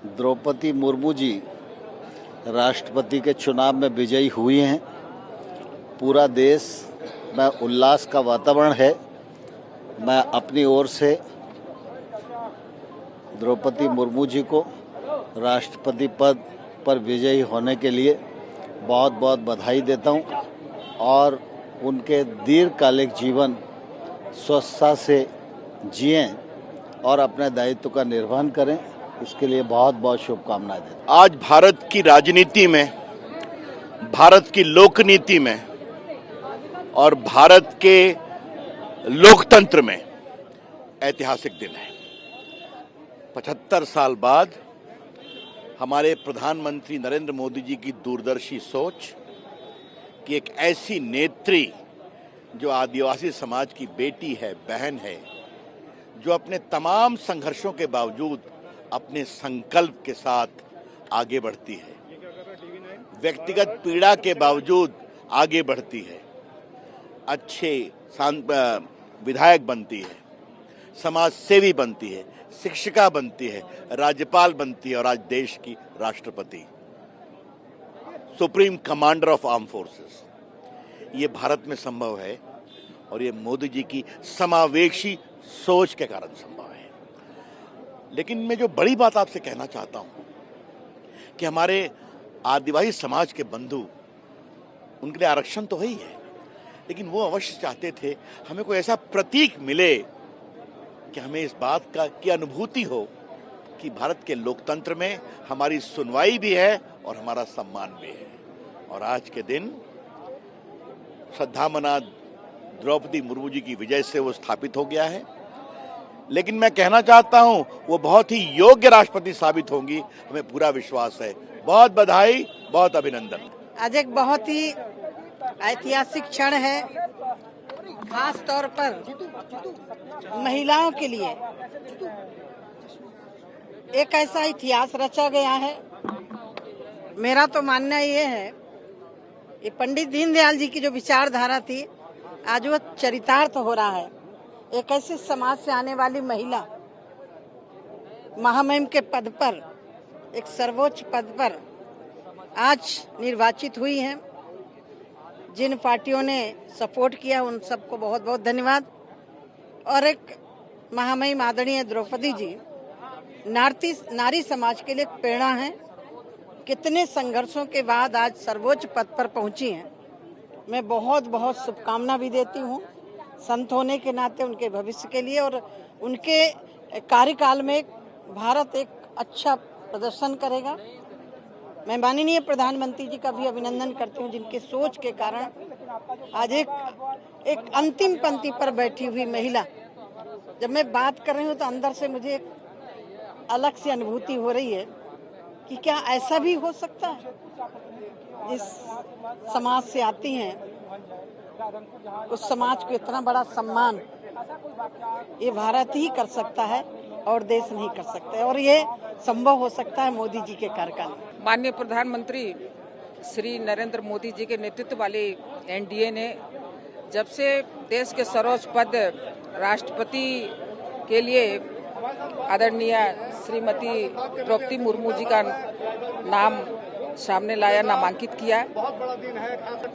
द्रौपदी मुर्मू जी राष्ट्रपति के चुनाव में विजयी हुई हैं। पूरा देश में उल्लास का वातावरण है। मैं अपनी ओर से द्रौपदी मुर्मू जी को राष्ट्रपति पद पर विजयी होने के लिए बहुत बहुत बधाई देता हूं और उनके दीर्घकालिक जीवन स्वस्थता से जिएं और अपने दायित्व का निर्वहन करें, इसके लिए बहुत बहुत शुभकामनाएं देता हूं। आज भारत की राजनीति में, भारत की लोकनीति में और भारत के लोकतंत्र में ऐतिहासिक दिन है। 75 साल बाद हमारे प्रधानमंत्री नरेंद्र मोदी जी की दूरदर्शी सोच कि एक ऐसी नेत्री जो आदिवासी समाज की बेटी है, बहन है, जो अपने तमाम संघर्षों के बावजूद अपने संकल्प के साथ आगे बढ़ती है, व्यक्तिगत पीड़ा के बावजूद आगे बढ़ती है, अच्छे विधायक बनती है, समाज सेवी बनती है, शिक्षिका बनती है, राज्यपाल बनती है और आज देश की राष्ट्रपति, supreme commander of arm forces. ये भारत में संभव है और ये मोदी जी की समावेशी सोच के कारण संभव है। लेकिन मैं जो बड़ी बात आपसे कहना चाहता हूं कि हमारे आदिवासी समाज के बंधु, उनके लिए आरक्षण तो है ही है, लेकिन वो अवश्य चाहते थे हमें कोई ऐसा प्रतीक मिले कि हमें इस बात की अनुभूति हो कि भारत के लोकतंत्र में हमारी सुनवाई भी है और हमारा सम्मान भी है। और आज के दिन श्रद्धामना द्रौपदी मुर्मू जी की विजय से वो स्थापित हो गया है। लेकिन मैं कहना चाहता हूं वो बहुत ही योग्य राष्ट्रपति साबित होंगी, हमें पूरा विश्वास है। बहुत बधाई, बहुत अभिनंदन। आज एक बहुत ही ऐतिहासिक क्षण है, खास तौर पर महिलाओं के लिए एक ऐसा इतिहास रचा गया है। मेरा तो मानना ये है, ये पंडित दीनदयाल जी की जो विचारधारा थी आज वो चरितार्थ हो रहा है। एक ऐसे समाज से आने वाली महिला महामहिम के पद पर, एक सर्वोच्च पद पर आज निर्वाचित हुई हैं। जिन पार्टियों ने सपोर्ट किया उन सबको बहुत बहुत धन्यवाद। और एक महामहिम आदरणीय द्रौपदी जी नारी समाज के लिए प्रेरणा हैं। कितने संघर्षों के बाद आज सर्वोच्च पद पर पहुंची हैं। मैं बहुत बहुत शुभकामना भी देती हूं संत होने के नाते उनके भविष्य के लिए, और उनके कार्यकाल में भारत एक अच्छा प्रदर्शन करेगा। मैं माननीय प्रधानमंत्री जी का भी अभिनंदन करती हूं, जिनके सोच के कारण आज एक अंतिम पंक्ति पर बैठी हुई महिला, जब मैं बात कर रही हूं तो अंदर से मुझे एक अलग सी अनुभूति हो रही है कि क्या ऐसा भी हो सकता है। जिस समाज से आती हैं उस समाज को इतना बड़ा सम्मान ये भारत ही कर सकता है और देश नहीं कर सकते, और ये संभव हो सकता है मोदी जी के कार्यकाल में। माननीय प्रधानमंत्री श्री नरेंद्र मोदी जी के नेतृत्व वाली एनडीए ने जब से देश के सर्वोच्च पद राष्ट्रपति के लिए आदरणीय श्रीमती द्रौपदी मुर्मू जी का नाम सामने लाया, नामांकित किया,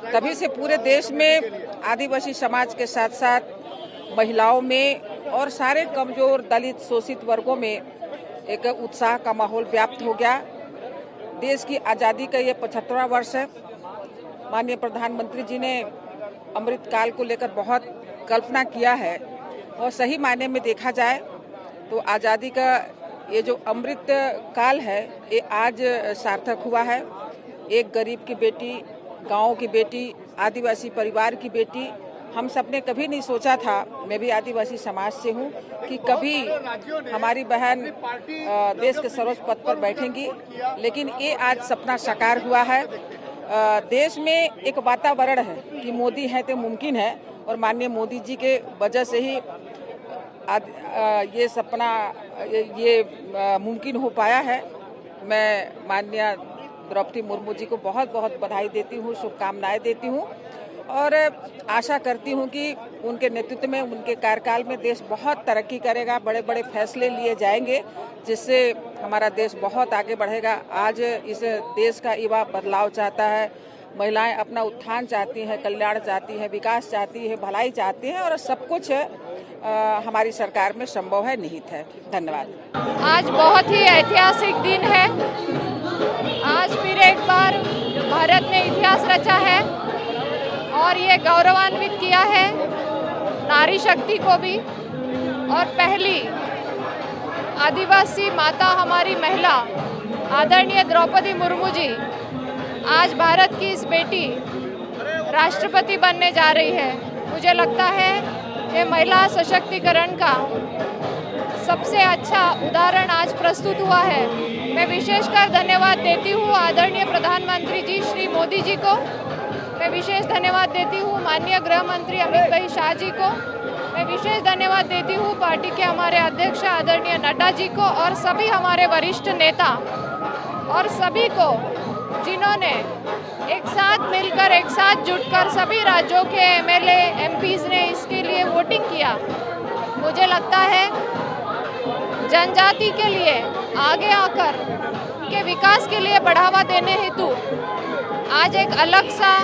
तभी से पूरे देश में आदिवासी समाज के साथ साथ महिलाओं में और सारे कमजोर, दलित, शोषित वर्गों में एक उत्साह का माहौल व्याप्त हो गया। देश की आज़ादी का ये 75वां वर्ष है। माननीय प्रधानमंत्री जी ने अमृत काल को लेकर बहुत कल्पना किया है और सही मायने में देखा जाए तो आज़ादी का ये जो अमृत काल है ये आज सार्थक हुआ है। एक गरीब की बेटी, गांव की बेटी, आदिवासी परिवार की बेटी, हम सब ने कभी नहीं सोचा था, मैं भी आदिवासी समाज से हूँ, कि कभी हमारी बहन देश के सर्वोच्च पद पर बैठेंगी। लेकिन ये आज सपना साकार हुआ है। देश में एक वातावरण है कि मोदी है तो मुमकिन है, और माननीय मोदी जी के वजह से ही ये सपना ये मुमकिन हो पाया है। मैं माननीय द्रौपदी मुर्मू जी को बहुत बहुत बधाई देती हूँ, शुभकामनाएं देती हूँ और आशा करती हूँ कि उनके नेतृत्व में, उनके कार्यकाल में देश बहुत तरक्की करेगा, बड़े बड़े फैसले लिए जाएंगे जिससे हमारा देश बहुत आगे बढ़ेगा। आज इस देश का युवा बदलाव चाहता है, महिलाएं अपना उत्थान चाहती हैं, कल्याण चाहती हैं, विकास चाहती है, भलाई चाहती हैं और सब कुछ हमारी सरकार में संभव है, निहित है। धन्यवाद। आज बहुत ही ऐतिहासिक दिन है। आज फिर एक बार भारत ने इतिहास रचा है और ये गौरवान्वित किया है नारी शक्ति को भी। और पहली आदिवासी माता हमारी महिला आदरणीय द्रौपदी मुर्मू जी आज भारत की इस बेटी राष्ट्रपति बनने जा रही है। मुझे लगता है ये महिला सशक्तिकरण का सबसे अच्छा उदाहरण आज प्रस्तुत हुआ है। मैं विशेषकर धन्यवाद देती हूँ आदरणीय प्रधानमंत्री जी श्री मोदी जी को। मैं विशेष धन्यवाद देती हूँ माननीय गृह मंत्री अमित भाई शाह जी को। मैं विशेष धन्यवाद देती हूँ पार्टी के हमारे अध्यक्ष आदरणीय नड्डा जी को और सभी हमारे वरिष्ठ नेता और सभी को जिन्होंने एक साथ मिलकर, एक साथ जुटकर सभी राज्यों के एमएलए एमपीज ने इसके लिए वोटिंग किया। मुझे लगता है जनजाति के लिए आगे आकर उनके विकास के लिए बढ़ावा देने हेतु आज एक अलग सा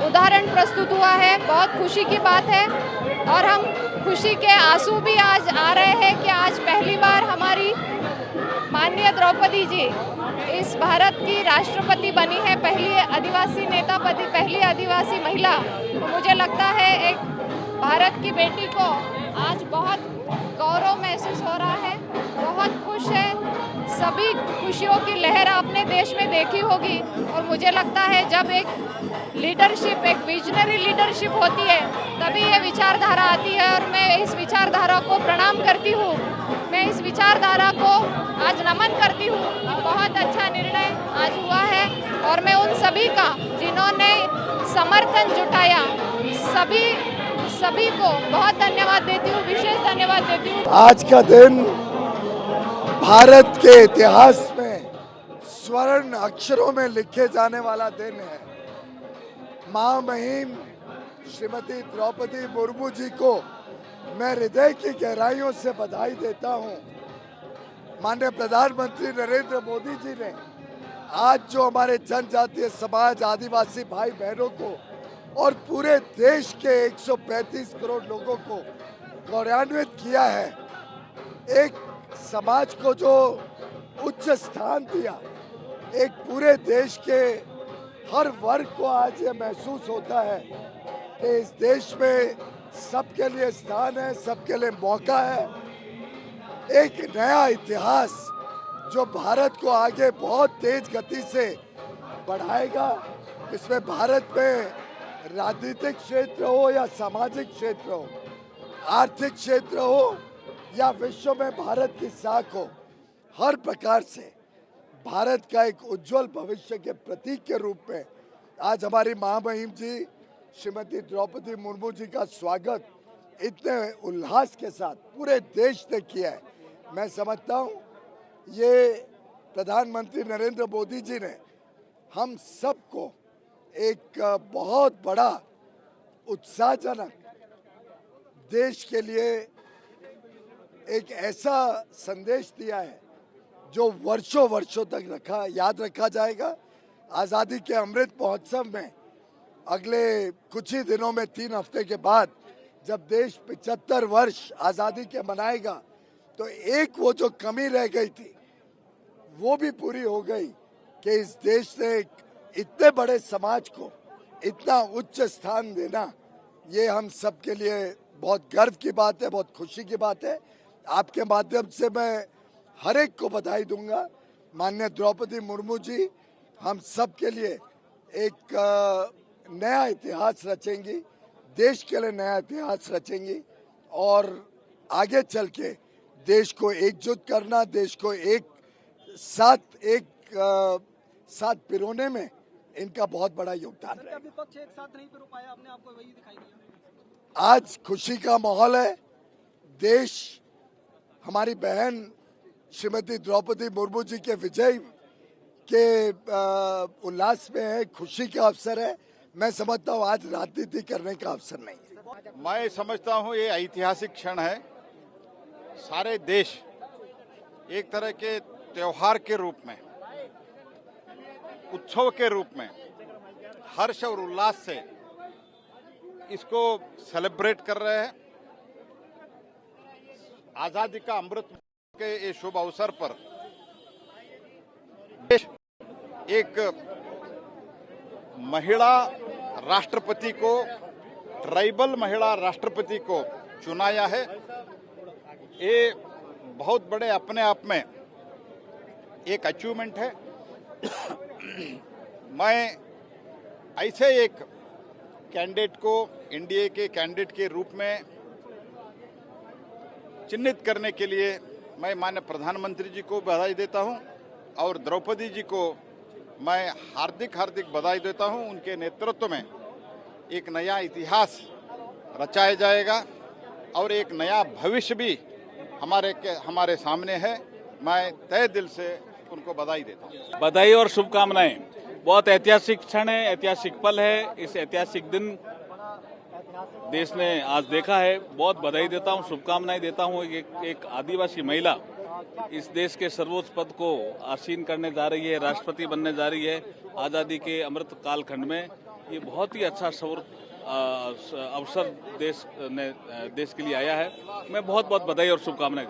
उदाहरण प्रस्तुत हुआ है। बहुत खुशी की बात है और हम खुशी के आंसू भी आज आ रहे हैं कि आज पहली बार हमारी माननीय द्रौपदी जी इस भारत की राष्ट्रपति बनी है, पहली आदिवासी नेता पति, पहली आदिवासी महिला। तो मुझे लगता है एक भारत की बेटी को आज बहुत गौरव महसूस हो रहा है, बहुत खुश है। सभी खुशियों की लहर आपने देश में देखी होगी और मुझे लगता है जब एक लीडरशिप, एक विजनरी लीडरशिप होती है तभी ये विचारधारा आती है और मैं इस विचारधारा को प्रणाम करती हूँ। मैं इस विचारधारा को आज नमन करती हूँ। बहुत अच्छा निर्णय आज हुआ है और मैं उन सभी का जिन्होंने समर्थन जुटाया सभी को बहुत धन्यवाद देती हूँ, विशेष धन्यवाद देती हूँ। आज का दिन भारत के इतिहास में स्वर्ण अक्षरों में लिखे जाने वाला दिन है। महामहिम श्रीमती द्रौपदी मुर्मू जी को मैं हृदय की गहराइयों से बधाई देता हूं। माननीय प्रधानमंत्री नरेंद्र मोदी जी ने आज जो हमारे जनजातीय समाज, आदिवासी भाई बहनों को और पूरे देश के 135 करोड़ लोगों को गौरवान्वित किया है, एक समाज को जो उच्च स्थान दिया, एक पूरे देश के हर वर्ग को आज ये महसूस होता है कि इस देश में सबके लिए स्थान है, सबके लिए मौका है। एक नया इतिहास जो भारत को आगे बहुत तेज गति से बढ़ाएगा। इसमें भारत में राजनीतिक क्षेत्र हो या सामाजिक क्षेत्र हो, आर्थिक क्षेत्र हो या विश्व में भारत की साख हो, हर प्रकार से भारत का एक उज्जवल भविष्य के प्रतीक के रूप में आज हमारी महामहिम जी श्रीमती द्रौपदी मुर्मू जी का स्वागत इतने उल्लास के साथ पूरे देश ने किया है। मैं समझता हूँ ये प्रधानमंत्री नरेंद्र मोदी जी ने हम सबको एक बहुत बड़ा उत्साहजनक देश के लिए एक ऐसा संदेश दिया है जो वर्षों वर्षों तक याद रखा जाएगा। आज़ादी के अमृत महोत्सव में अगले कुछ ही दिनों में 3 हफ्ते के बाद जब देश 75 वर्ष आज़ादी के मनाएगा तो एक वो जो कमी रह गई थी वो भी पूरी हो गई कि इस देश ने इतने बड़े समाज को इतना उच्च स्थान देना, ये हम सब के लिए बहुत गर्व की बात है, बहुत खुशी की बात है। आपके माध्यम से मैं हर एक को बधाई दूंगा। माननीय द्रौपदी मुर्मू जी हम सब के लिए एक नया इतिहास रचेंगी, देश के लिए नया इतिहास रचेंगी और आगे चल के देश को एकजुट करना, देश को एक साथ पिरोने में इनका बहुत बड़ा योगदान है। विपक्ष एक साथ नहीं पिरो पाया, आपने आपको वही दिखाई दिया। आज खुशी का माहौल है। देश हमारी बहन श्रीमती द्रौपदी मुर्मू जी के विजय के उल्लास में है, खुशी का अवसर है। मैं समझता हूँ आज राजनीति करने का अवसर नहीं है। मैं समझता हूँ ये ऐतिहासिक क्षण है। सारे देश एक तरह के त्योहार के रूप में, उत्सव के रूप में हर्ष और उल्लास से इसको सेलिब्रेट कर रहे हैं। आजादी का अमृत के ये शुभ अवसर पर देश एक महिला राष्ट्रपति को, ट्राइबल महिला राष्ट्रपति को चुनाया है। ये बहुत बड़े अपने आप में एक अचीवमेंट है। मैं ऐसे एक कैंडिडेट को एनडीए के कैंडिडेट के रूप में चिन्हित करने के लिए मैं माननीय प्रधानमंत्री जी को बधाई देता हूं और द्रौपदी जी को मैं हार्दिक बधाई देता हूं। उनके नेतृत्व में एक नया इतिहास रचाया जाएगा और एक नया भविष्य भी हमारे सामने है। मैं तहे दिल से उनको बधाई देता हूं। बधाई और शुभकामनाएं। बहुत ऐतिहासिक क्षण है, ऐतिहासिक पल है। इस ऐतिहासिक दिन देश ने आज देखा है। बहुत बधाई देता हूं, शुभकामनाएं देता हूं। एक आदिवासी महिला इस देश के सर्वोच्च पद को आसीन करने जा रही है, राष्ट्रपति बनने जा रही है आज़ादी के अमृत कालखंड में। ये बहुत ही अच्छा अवसर देश के लिए आया है। मैं बहुत बधाई और शुभकामनाएं देता हूं।